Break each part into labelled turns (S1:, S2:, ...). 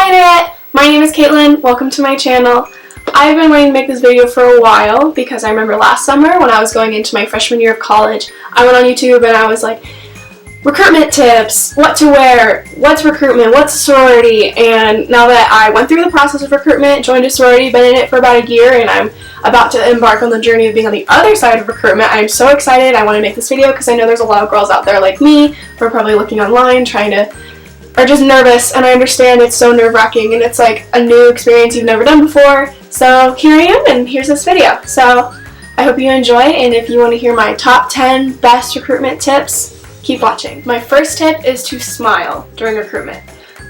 S1: Hi there! My name is Caitlin. Welcome to my channel. I've been wanting to make this video for a while because I remember last summer when I was going into my freshman year of college, I went on YouTube and I was like, recruitment tips, what to wear, what's recruitment, what's a sorority, and now that I went through the process of recruitment, joined a sorority, been in it for about a year, and I'm about to embark on the journey of being on the other side of recruitment, I'm so excited. I want to make this video because I know there's a lot of girls out there like me who are probably looking online are just nervous, and I understand it's so nerve-wracking and it's like a new experience you've never done before. So here I am and here's this video. So I hope you enjoy, and if you want to hear my top 10 best recruitment tips, keep watching. My first tip is to smile during recruitment.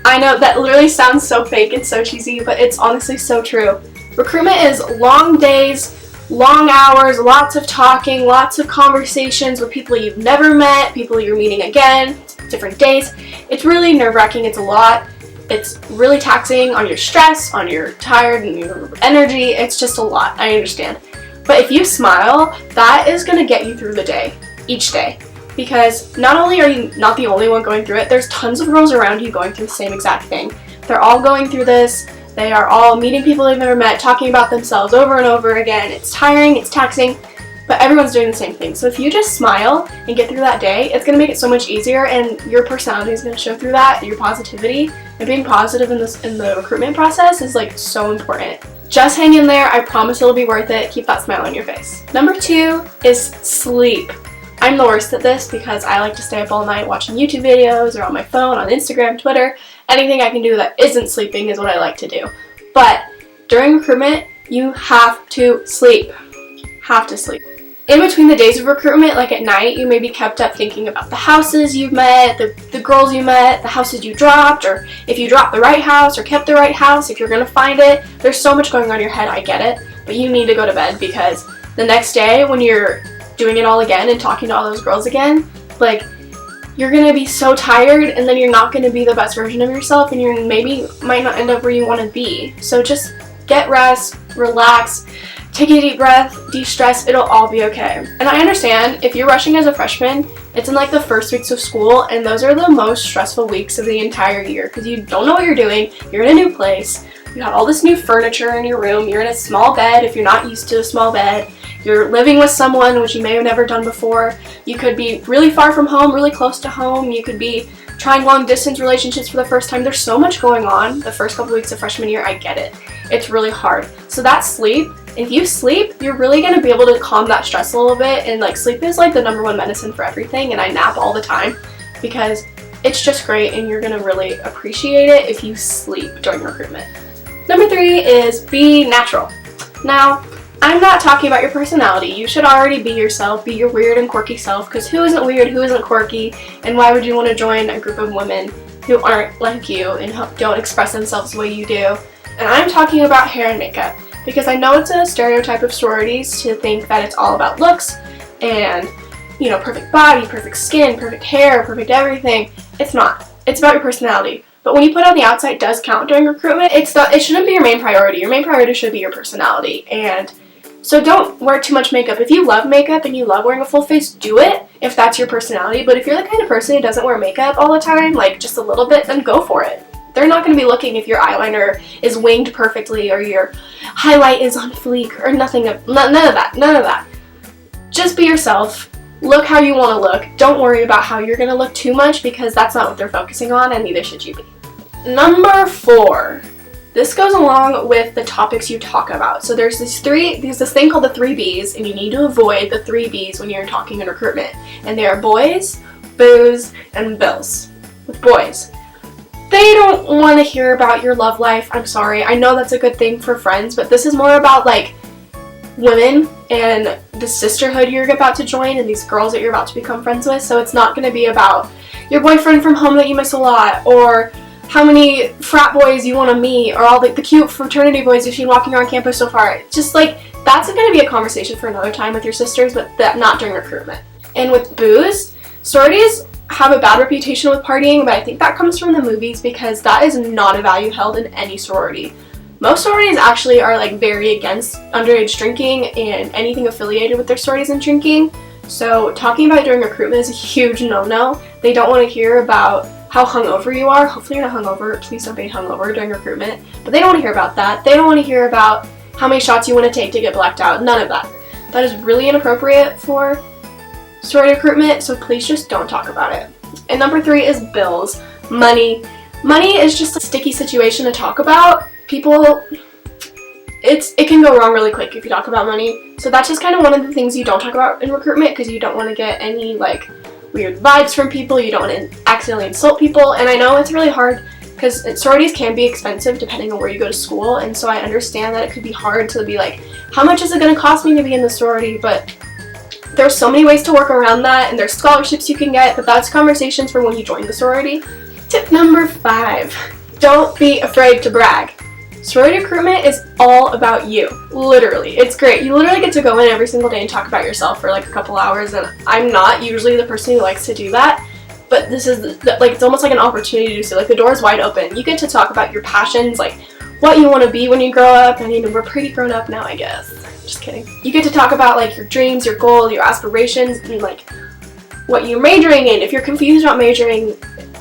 S1: I know that literally sounds so fake and so cheesy, but it's honestly so true. Recruitment is long days, long hours, lots of talking, lots of conversations with people you've never met, people you're meeting again, different dates. It's really nerve-wracking. It's a lot. It's really taxing on your stress, on your tired and your energy. It's just a lot. I understand. But if you smile, that is going to get you through the day, each day. Because not only are you not the only one going through it, there's tons of girls around you going through the same exact thing. They're all going through this. They are all meeting people they've never met, talking about themselves over and over again. It's tiring, it's taxing, but everyone's doing the same thing. So if you just smile and get through that day, it's going to make it so much easier, and your personality is going to show through that, your positivity, and being positive in the recruitment process is like so important. Just hang in there. I promise it'll be worth it. Keep that smile on your face. Number 2 is sleep. I'm the worst at this because I like to stay up all night watching YouTube videos or on my phone, on Instagram, Twitter. Anything I can do that isn't sleeping is what I like to do. But during recruitment, you have to sleep. Have to sleep. In between the days of recruitment, like at night, you may be kept up thinking about the houses you've met, the girls you met, the houses you dropped, or if you dropped the right house or kept the right house, if you're going to find it. There's so much going on in your head, I get it. But you need to go to bed because the next day when you're doing it all again and talking to all those girls again, like, you're going to be so tired, and then you're not going to be the best version of yourself, and you maybe might not end up where you want to be. So just get rest, relax, take a deep breath, de-stress, it'll all be okay. And I understand if you're rushing as a freshman, it's in like the first weeks of school, and those are the most stressful weeks of the entire year because you don't know what you're doing, you're in a new place, you have all this new furniture in your room, you're in a small bed if you're not used to a small bed, you're living with someone which you may have never done before, you could be really far from home, really close to home, you could be trying long distance relationships for the first time. There's so much going on the first couple weeks of freshman year. I get it. It's really hard. So that sleep, if you sleep, you're really going to be able to calm that stress a little bit, and like sleep is like the #1 medicine for everything, and I nap all the time because it's just great, and you're going to really appreciate it if you sleep during recruitment. Number 3 is be natural. Now, I'm not talking about your personality. You should already be yourself, be your weird and quirky self, because who isn't weird, who isn't quirky, and why would you want to join a group of women who aren't like you and don't express themselves the way you do? And I'm talking about hair and makeup, because I know it's a stereotype of sororities to think that it's all about looks and, you know, perfect body, perfect skin, perfect hair, perfect everything. It's not. It's about your personality. But when you put on the outside does count during recruitment. It shouldn't be your main priority. Your main priority should be your personality. And so don't wear too much makeup. If you love makeup and you love wearing a full face, do it if that's your personality. But if you're the kind of person who doesn't wear makeup all the time, like just a little bit, then go for it. They're not going to be looking if your eyeliner is winged perfectly or your highlight is on fleek or none of that. Just be yourself. Look how you want to look. Don't worry about how you're going to look too much because that's not what they're focusing on, and neither should you be. Number 4. This goes along with the topics you talk about. So there's this thing called the 3 Bs, and you need to avoid the 3 Bs when you're talking in recruitment. And they are boys, booze, and bills. With boys, they don't want to hear about your love life. I'm sorry. I know that's a good thing for friends, but this is more about like women and the sisterhood you're about to join and these girls that you're about to become friends with. So it's not going to be about your boyfriend from home that you miss a lot, or how many frat boys you want to meet, or all the cute fraternity boys you've seen walking around campus so far. Just like, that's going to be a conversation for another time with your sisters, but not during recruitment. And with booze, sororities have a bad reputation with partying, but I think that comes from the movies because that is not a value held in any sorority. Most sororities actually are like very against underage drinking and anything affiliated with their sororities and drinking. So talking about it during recruitment is a huge no-no. They don't want to hear about how hungover you are. Hopefully you're not hungover. Please don't be hungover during recruitment. But they don't want to hear about that. They don't want to hear about how many shots you want to take to get blacked out. None of that. That is really inappropriate for sorority recruitment, so please just don't talk about it. And number 3 is bills. Money. Money is just a sticky situation to talk about. People, it can go wrong really quick if you talk about money. So that's just kind of one of the things you don't talk about in recruitment, because you don't want to get any like weird vibes from people. You don't want to accidentally insult people. And I know it's really hard because sororities can be expensive depending on where you go to school. And so I understand that it could be hard to be like, how much is it going to cost me to be in the sorority? But there's so many ways to work around that, and there's scholarships you can get, but that's conversations for when you join the sorority. Tip number 5, don't be afraid to brag. Sorority recruitment is all about you. Literally. It's great. You literally get to go in every single day and talk about yourself for like a couple hours, and I'm not usually the person who likes to do that, but this is like, it's almost like an opportunity to do so. Like, the door is wide open. You get to talk about your passions, like what you want to be when you grow up. I mean, we're pretty grown up now, I guess. Just kidding. You get to talk about like your dreams, your goals, your aspirations, and like what you're majoring in. If you're confused about majoring,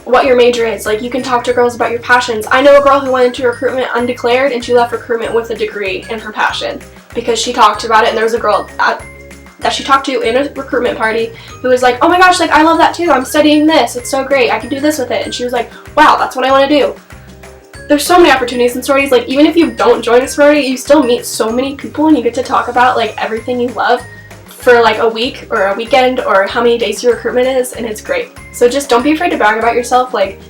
S1: what your major is. Like, you can talk to girls about your passions. I know a girl who went into recruitment undeclared, and she left recruitment with a degree in her passion because she talked about it. And there was a girl that she talked to in a recruitment party who was like, oh my gosh, like I love that too. I'm studying this. It's so great. I can do this with it. And she was like, wow, that's what I want to do. There's so many opportunities in sororities. Like, even if you don't join a sorority, you still meet so many people, and you get to talk about like everything you love for like a week or a weekend or how many days your recruitment is, and it's great. So just don't be afraid to brag about yourself. Like,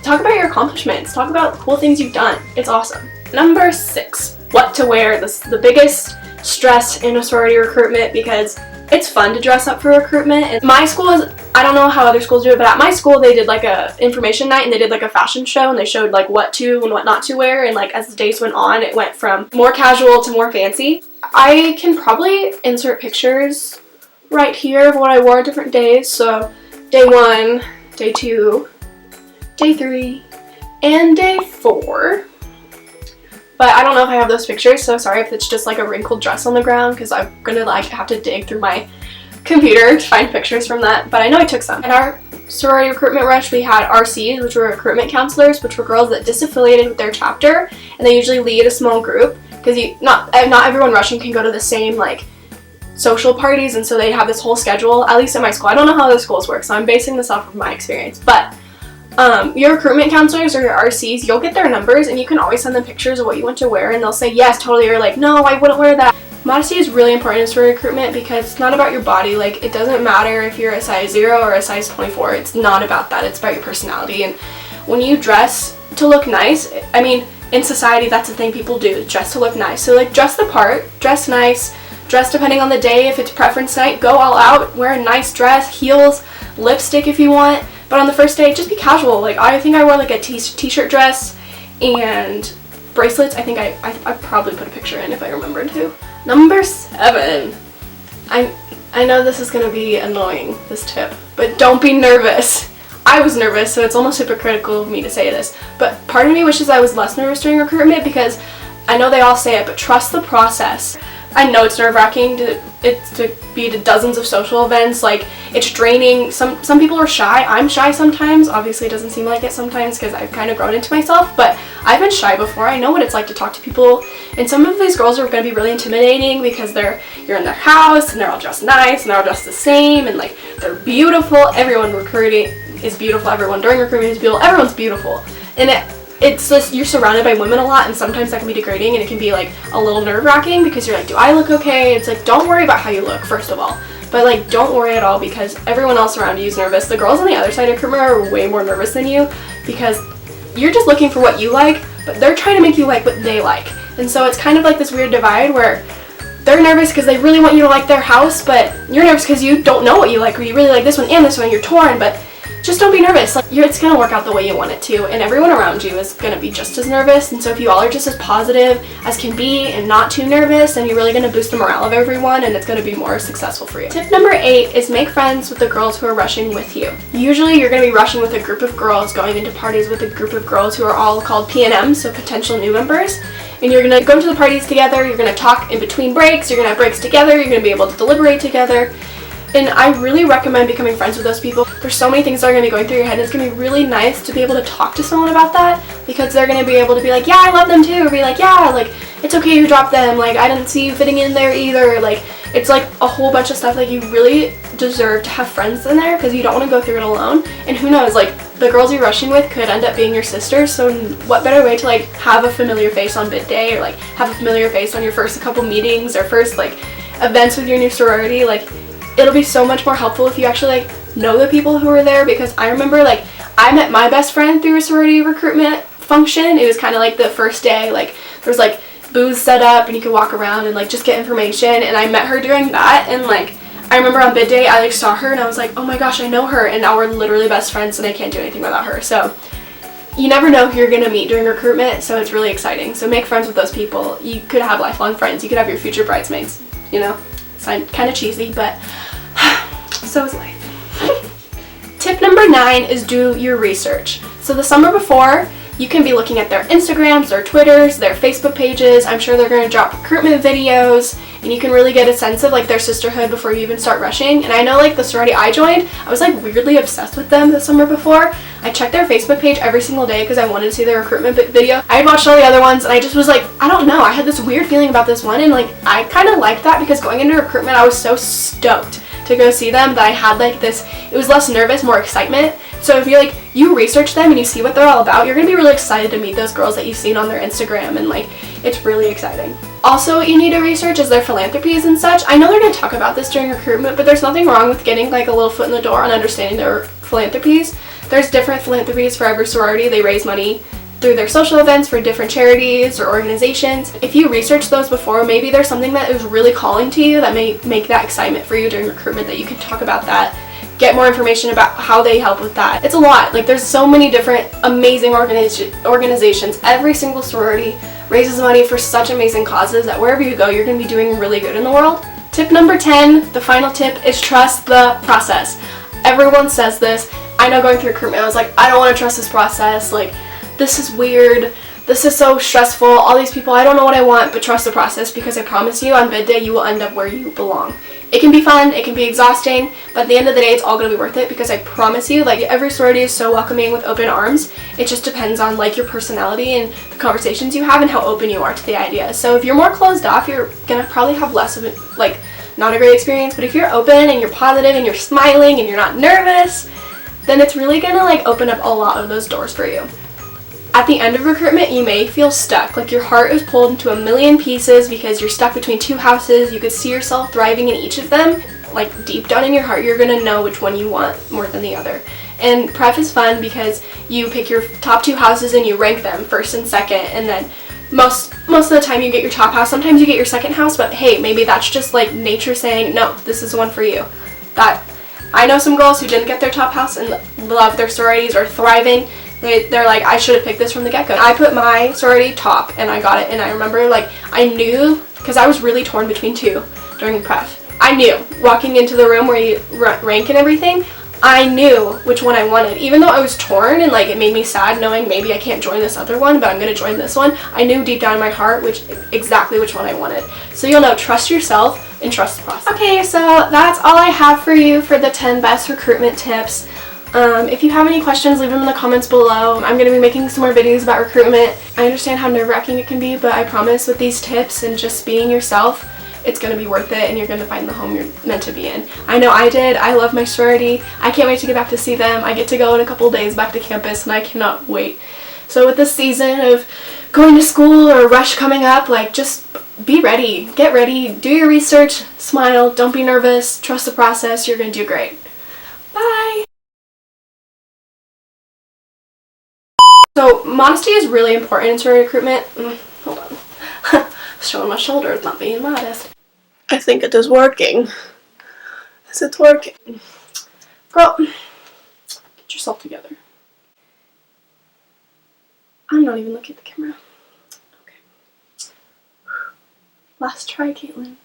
S1: talk about your accomplishments. Talk about cool things you've done. It's awesome. Number 6, what to wear. This is the biggest stress in a sorority recruitment because it's fun to dress up for recruitment. And my school is, I don't know how other schools do it, but at my school they did like a information night, and they did like a fashion show, and they showed like what to and what not to wear, and like as the days went on, it went from more casual to more fancy. I can probably insert pictures right here of what I wore different days. So day 1, day 2, day 3, and day 4. But I don't know if I have those pictures, so sorry if it's just like a wrinkled dress on the ground, because I'm gonna like have to dig through my computer to find pictures from that. But I know I took some. In our sorority recruitment rush, we had RCs, which were recruitment counselors, which were girls that disaffiliated with their chapter, and they usually lead a small group, because not everyone rushing can go to the same like social parties, and so they have this whole schedule, at least at my school. I don't know how other schools work, so I'm basing this off of my experience. But your recruitment counselors or your RCs, you'll get their numbers, and you can always send them pictures of what you want to wear, and they'll say yes, totally, or like, no, I wouldn't wear that. Modesty is really important for recruitment because it's not about your body. Like, it doesn't matter if you're a size 0 or a size 24. It's not about that. It's about your personality. And when you dress to look nice, I mean, in society, that's the thing people do, dress to look nice. So like, dress the part, dress nice, dress depending on the day. If it's preference night, go all out, wear a nice dress, heels, lipstick if you want. But on the first day, just be casual. Like, I think I wore like a t-shirt dress and bracelets. I think I probably put a picture in if I remember to. Number 7. I know this is gonna be annoying, this tip, but don't be nervous. I was nervous, so it's almost hypocritical of me to say this, but part of me wishes I was less nervous during recruitment, because I know they all say it, but trust the process. I know it's nerve-wracking to be to dozens of social events. Like, it's draining. Some people are shy. I'm shy sometimes. Obviously, it doesn't seem like it sometimes because I've kind of grown into myself, but I've been shy before. I know what it's like to talk to people, and some of these girls are going to be really intimidating because you're in their house, and they're all dressed nice, and they're all dressed the same, and like, they're beautiful. Everyone recruiting is beautiful. Everyone during recruitment is beautiful. Everyone's beautiful, and it's just, you're surrounded by women a lot, and sometimes that can be degrading, and it can be like a little nerve-wracking because you're like, do I look okay? It's like, don't worry about how you look, first of all, but like, don't worry at all because everyone else around you is nervous. The girls on the other side of recruitment are way more nervous than you because you're just looking for what you like, but they're trying to make you like what they like. And so it's kind of like this weird divide where they're nervous because they really want you to like their house, but you're nervous because you don't know what you like, or you really like this one and this one, you're torn. But just don't be nervous. Like, it's gonna work out the way you want it to, and everyone around you is gonna be just as nervous. And so if you all are just as positive as can be and not too nervous, then you're really gonna boost the morale of everyone, and it's gonna be more successful for you. Tip number 8 is make friends with the girls who are rushing with you. Usually you're gonna be rushing with a group of girls, going into parties with a group of girls who are all called P&M, so potential new members. And you're gonna go to the parties together, you're gonna talk in between breaks, you're gonna have breaks together, you're gonna be able to deliberate together. And I really recommend becoming friends with those people. There's so many things that are going to be going through your head, and it's going to be really nice to be able to talk to someone about that, because they're going to be able to be like, yeah, I love them too, or be like, yeah, like, it's okay you dropped them, like, I didn't see you fitting in there either. Like, it's like a whole bunch of stuff. Like, you really deserve to have friends in there, because you don't want to go through it alone. And who knows, like, the girls you're rushing with could end up being your sisters, so what better way to like have a familiar face on bid day, or like have a familiar face on your first couple meetings or first like events with your new sorority. Like, it'll be so much more helpful if you actually like know the people who are there, because I remember like I met my best friend through a sorority recruitment function. It was kind of like the first day, like there's like booths set up and you could walk around and like just get information, and I met her during that. And like I remember on bid day I like saw her and I was like, oh my gosh, I know her, and now we're literally best friends and I can't do anything without her. So you never know who you're gonna meet during recruitment, so it's really exciting. So make friends with those people. You could have lifelong friends. You could have your future bridesmaids, you know? It's kind of cheesy, but so is life. Tip number 9 is do your research. So the summer before, you can be looking at their Instagrams, their Twitters, their Facebook pages. I'm sure they're going to drop recruitment videos, and you can really get a sense of like their sisterhood before you even start rushing. And I know like the sorority I joined, I was like weirdly obsessed with them the summer before. I checked their Facebook page every single day because I wanted to see their recruitment video. I had watched all the other ones and I just was like, I don't know, I had this weird feeling about this one, and like I kind of liked that, because going into recruitment I was so stoked to go see them that I had like this, it was less nervous, more excitement. So if you research them and you see what they're all about, you're gonna be really excited to meet those girls that you've seen on their Instagram, and like it's really exciting. Also, what you need to research is their philanthropies and such. I know they're gonna talk about this during recruitment, but there's nothing wrong with getting like a little foot in the door on understanding their philanthropies. There's different philanthropies for every sorority. They raise money through their social events for different charities or organizations. If you research those before, maybe there's something that is really calling to you that may make that excitement for you during recruitment, that you can talk about that, get more information about how they help with that. It's a lot. Like, there's so many different amazing organizations. Every single sorority raises money for such amazing causes that wherever you go, you're going to be doing really good in the world. Tip number 10, the final tip, is trust the process. Everyone says this. I know going through recruitment, I was like, I don't want to trust this process. Like, this is weird. This is so stressful. All these people, I don't know what I want, but trust the process, because I promise you on bid day, you will end up where you belong. It can be fun, it can be exhausting, but at the end of the day, it's all going to be worth it, because I promise you, like, every sorority is so welcoming with open arms. It just depends on, like, your personality and the conversations you have and how open you are to the idea. So if you're more closed off, you're going to probably have less of it, like, not a great experience. But if you're open and you're positive and you're smiling and you're not nervous, then it's really going to, like, open up a lot of those doors for you. At the end of recruitment, you may feel stuck, like your heart is pulled into a million pieces because you're stuck between two houses. You could see yourself thriving in each of them. Like, deep down in your heart, you're gonna know which one you want more than the other. And prep is fun because you pick your top two houses and you rank them first and second, and then most of the time you get your top house. Sometimes you get your second house, but hey, maybe that's just like nature saying, no, this is the one for you. That I know some girls who didn't get their top house and love their sororities or thriving. They're like, I should have picked this from the get-go. I put my sorority top and I got it, and I remember, like, I knew, because I was really torn between two during prep. I knew walking into the room where you rank and everything, I knew which one I wanted. Even though I was torn and like it made me sad knowing maybe I can't join this other one, but I'm gonna join this one, I knew deep down in my heart exactly which one I wanted. So you'll know, trust yourself and trust the process. Okay, so that's all I have for you for the 10 best recruitment tips. If you have any questions, leave them in the comments below. I'm going to be making some more videos about recruitment. I understand how nerve-wracking it can be, but I promise with these tips and just being yourself, it's going to be worth it, and you're going to find the home you're meant to be in. I know I did. I love my sorority. I can't wait to get back to see them. I get to go in a couple days back to campus, and I cannot wait. So with this season of going to school or rush coming up, like, just be ready. Get ready. Do your research. Smile. Don't be nervous. Trust the process. You're going to do great. Bye! So modesty is really important in sorority recruitment. Hold on. Showing my shoulders, not being modest. I think it is working. Is it working? Girl, get yourself together. I'm not even looking at the camera. Okay. Last try, Caitlin.